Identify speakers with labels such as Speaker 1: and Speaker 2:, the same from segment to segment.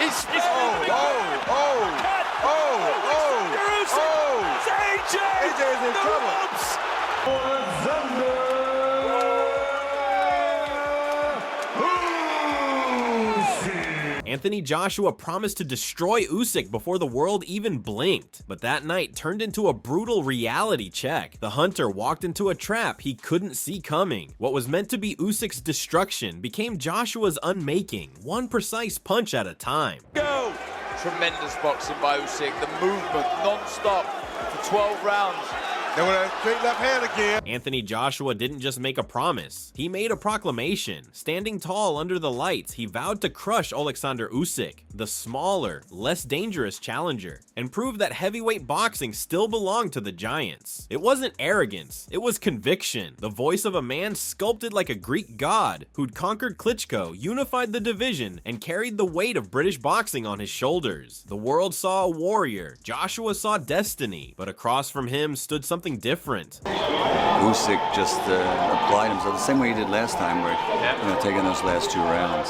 Speaker 1: He's
Speaker 2: AJ is in trouble.
Speaker 3: Anthony Joshua promised to destroy Usyk before the world even blinked, but that night turned into a brutal reality check. The hunter walked into a trap he couldn't see coming. What was meant to be Usyk's destruction became Joshua's unmaking, one precise punch at a time.
Speaker 1: Go! Tremendous boxing by Usyk, the movement non-stop for 12 rounds.
Speaker 2: Then with a straight left hand again.
Speaker 3: Anthony Joshua didn't just make a promise, he made a proclamation. Standing tall under the lights, he vowed to crush Alexander Usyk, the smaller, less dangerous challenger, and prove that heavyweight boxing still belonged to the giants. It wasn't arrogance, it was conviction, the voice of a man sculpted like a Greek god, who'd conquered Klitschko, unified the division, and carried the weight of British boxing on his shoulders. The world saw a warrior, Joshua saw destiny, but across from him stood something different.
Speaker 4: Usyk just applied himself the same way he did last time, where taking those last 2 rounds.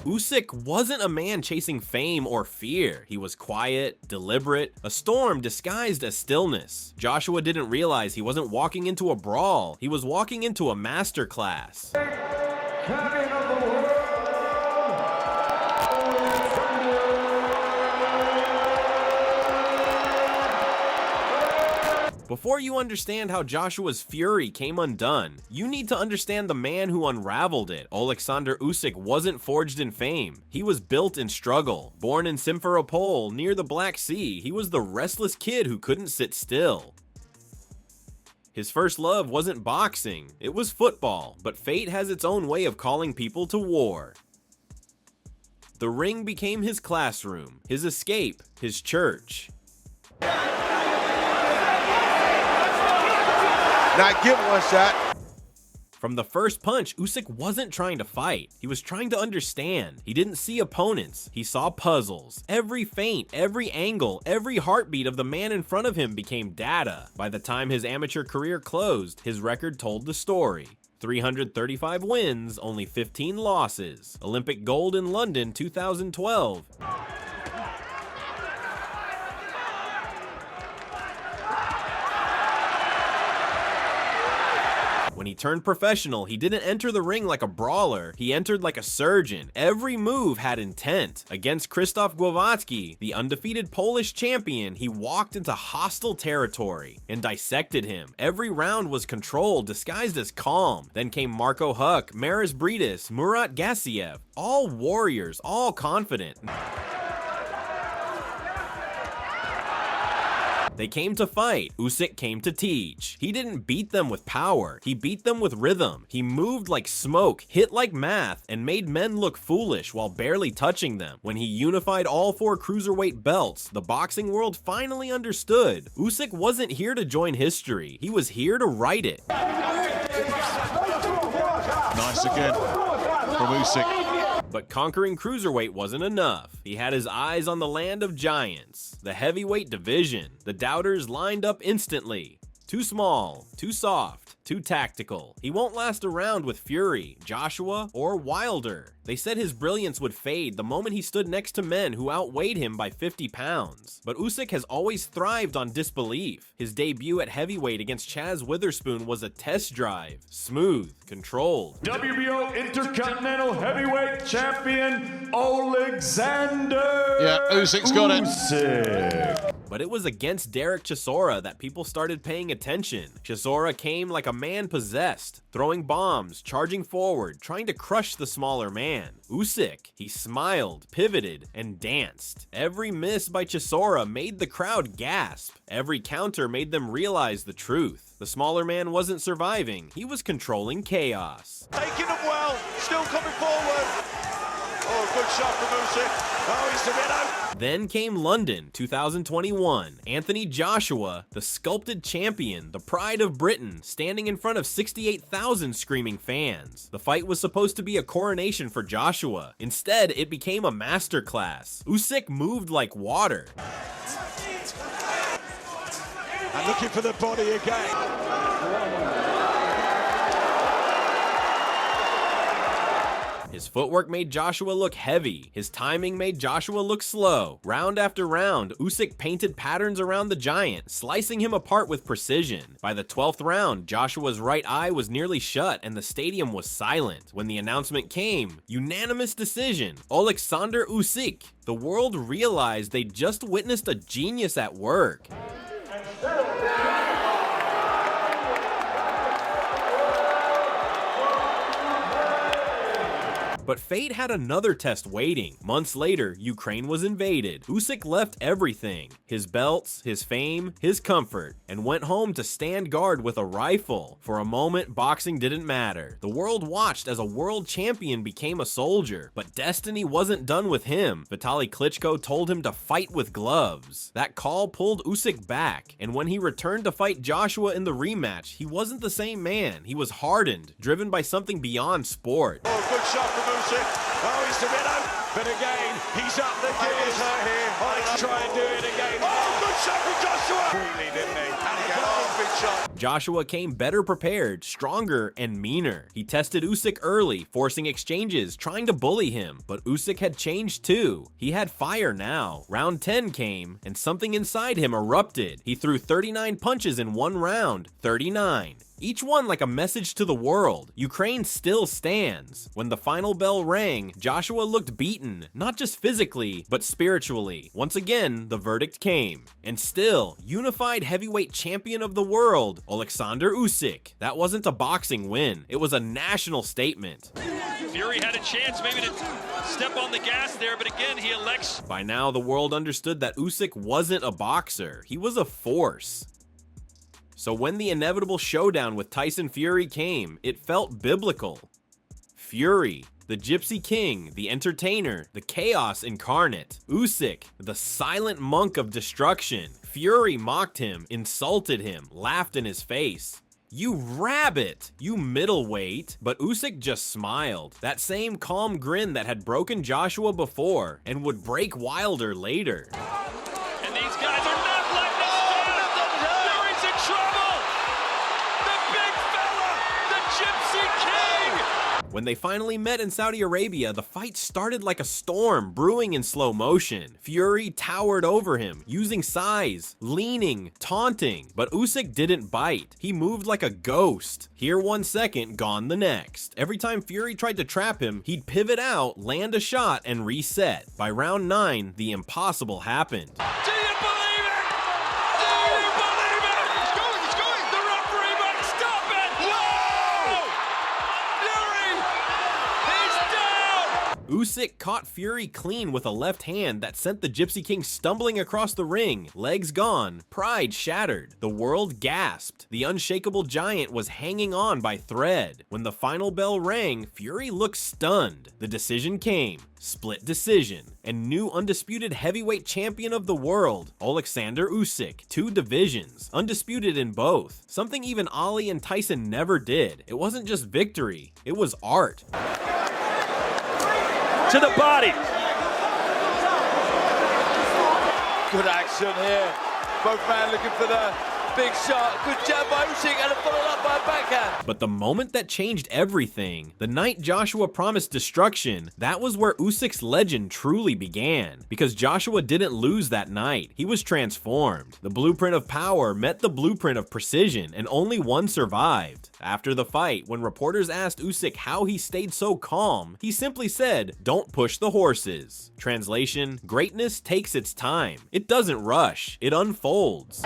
Speaker 3: Usyk wasn't a man chasing fame or fear. He was quiet, deliberate, a storm disguised as stillness. Joshua didn't realize he wasn't walking into a brawl. He was walking into a masterclass. Before you understand how Joshua's fury came undone, you need to understand the man who unraveled it. Alexander Usyk wasn't forged in fame. He was built in struggle. Born in Simferopol, near the Black Sea, he was the restless kid who couldn't sit still. His first love wasn't boxing, it was football, but fate has its own way of calling people to war. The ring became his classroom, his escape, his church.
Speaker 2: Not give one shot.
Speaker 3: From the first punch, Usyk wasn't trying to fight. He was trying to understand. He didn't see opponents. He saw puzzles. Every feint, every angle, every heartbeat of the man in front of him became data. By the time his amateur career closed, his record told the story. 335 wins, only 15 losses. Olympic gold in London 2012. When he turned professional, he didn't enter the ring like a brawler, he entered like a surgeon. Every move had intent. Against Krzysztof Głowacki, the undefeated Polish champion, he walked into hostile territory and dissected him. Every round was controlled, disguised as calm. Then came Marco Huck, Maris Briedis, Murat Gassiev, all warriors, all confident. They came to fight, Usyk came to teach. He didn't beat them with power, he beat them with rhythm. He moved like smoke, hit like math, and made men look foolish while barely touching them. When he unified all 4 cruiserweight belts, the boxing world finally understood. Usyk wasn't here to join history, he was here to write it.
Speaker 5: Nice again from Usyk.
Speaker 3: But conquering cruiserweight wasn't enough. He had his eyes on the land of giants, the heavyweight division. The doubters lined up instantly. Too small, too soft, too tactical. He won't last around with Fury, Joshua, or Wilder. They said his brilliance would fade the moment he stood next to men who outweighed him by 50 pounds. But Usyk has always thrived on disbelief. His debut at heavyweight against Chaz Witherspoon was a test drive. Smooth, controlled.
Speaker 6: WBO Intercontinental Heavyweight Champion, Alexander
Speaker 5: Yeah, Usyk's got it.
Speaker 6: Usyk.
Speaker 3: But it was against Derek Chisora that people started paying attention. Chisora came like a man possessed, throwing bombs, charging forward, trying to crush the smaller man. Usyk, he smiled, pivoted, and danced. Every miss by Chisora made the crowd gasp. Every counter made them realize the truth. The smaller man wasn't surviving, he was controlling chaos.
Speaker 1: Taking them well, still coming forward. Oh, good shot from Usyk. Oh, he's a bit out.
Speaker 3: Then came London, 2021. Anthony Joshua, the sculpted champion, the pride of Britain, standing in front of 68,000 screaming fans. The fight was supposed to be a coronation for Joshua. Instead, it became a masterclass. Usyk moved like water.
Speaker 1: And looking for the body again.
Speaker 3: His footwork made Joshua look heavy. His timing made Joshua look slow. Round after round, Usyk painted patterns around the giant, slicing him apart with precision. By the 12th round, Joshua's right eye was nearly shut and the stadium was silent. When the announcement came, unanimous decision, Alexander Usyk. The world realized they just witnessed a genius at work. But fate had another test waiting. Months later, Ukraine was invaded. Usyk left everything, his belts, his fame, his comfort, and went home to stand guard with a rifle. For a moment, boxing didn't matter. The world watched as a world champion became a soldier, but destiny wasn't done with him. Vitaly Klitschko told him to fight with gloves. That call pulled Usyk back, and when he returned to fight Joshua in the rematch, he wasn't the same man. He was hardened, driven by something beyond sport.
Speaker 1: Oh, good shot from Usyk. Oh, he's a bit out. But again, he's up the gears. Hurt here. Oh, let's try and do it again. Oh, good shot from Joshua. Really, didn't he? And again, oh, big shot.
Speaker 3: Joshua came better prepared, stronger, and meaner. He tested Usyk early, forcing exchanges, trying to bully him. But Usyk had changed too. He had fire now. Round 10 came, and something inside him erupted. He threw 39 punches in one round. 39. Each one like a message to the world. Ukraine still stands. When the final bell rang, Joshua looked beaten, not just physically, but spiritually. Once again, the verdict came. And still, unified heavyweight champion of the world, Alexander Usyk. That wasn't a boxing win. It was a national statement.
Speaker 7: Fury had a chance maybe to step on the gas there, but again, he elects.
Speaker 3: By now, the world understood that Usyk wasn't a boxer. He was a force. So when the inevitable showdown with Tyson Fury came, it felt biblical. Fury, the Gypsy King, the entertainer, the chaos incarnate. Usyk, the silent monk of destruction. Fury mocked him, insulted him, laughed in his face. You rabbit, you middleweight. But Usyk just smiled. That same calm grin that had broken Joshua before and would break Wilder later.
Speaker 7: And these guys are not letting us down. Fury's in trouble. The big fella, the Gypsy King.
Speaker 3: When they finally met in Saudi Arabia, the fight started like a storm, brewing in slow motion. Fury towered over him, using size, leaning, taunting, but Usyk didn't bite. He moved like a ghost. Here 1 second, gone the next. Every time Fury tried to trap him, he'd pivot out, land a shot, and reset. By round 9, the impossible happened.
Speaker 7: Do you believe it? Do you believe it? It's going, it's going. The referee might stop it. Whoa! Fury, he's down.
Speaker 3: Usyk caught Fury clean with a left hand that sent the Gypsy King stumbling across the ring, legs gone, pride shattered. The world gasped. The unshakable giant was hanging on by thread. When the final bell rang, Fury looked stunned. The decision came. Split decision. And new undisputed heavyweight champion of the world, Alexander Usyk. 2 divisions, undisputed in both. Something even Ali and Tyson never did. It wasn't just victory, it was art.
Speaker 7: To the body.
Speaker 2: Good action here. Both men looking for the big shot. Good jab by Usyk and followed up by a backhand.
Speaker 3: But the moment that changed everything, the night Joshua promised destruction, that was where Usyk's legend truly began. Because Joshua didn't lose that night, he was transformed. The blueprint of power met the blueprint of precision, and only one survived. After the fight, when reporters asked Usyk how he stayed so calm, he simply said, "Don't push the horses." Translation, greatness takes its time. It doesn't rush, it unfolds.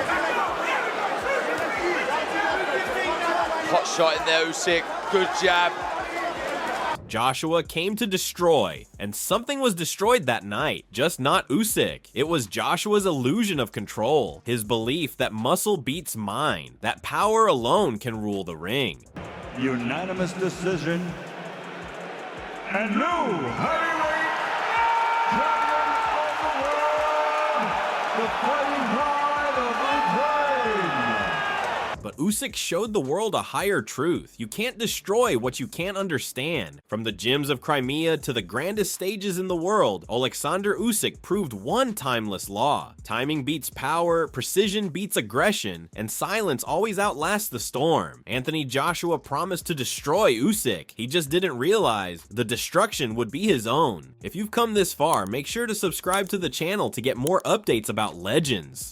Speaker 2: Hot shot in there, Usyk. Good jab.
Speaker 3: Joshua came to destroy, and something was destroyed that night, just not Usyk. It was Joshua's illusion of control, his belief that muscle beats mind, that power alone can rule the ring.
Speaker 6: Unanimous decision. And new heavyweight champion of the world, the Fighting Pride of Ukraine.
Speaker 3: But Usyk showed the world a higher truth. You can't destroy what you can't understand. From the gyms of Crimea to the grandest stages in the world, Alexander Usyk proved one timeless law. Timing beats power, precision beats aggression, and silence always outlasts the storm. Anthony Joshua promised to destroy Usyk. He just didn't realize the destruction would be his own. If you've come this far, make sure to subscribe to the channel to get more updates about legends.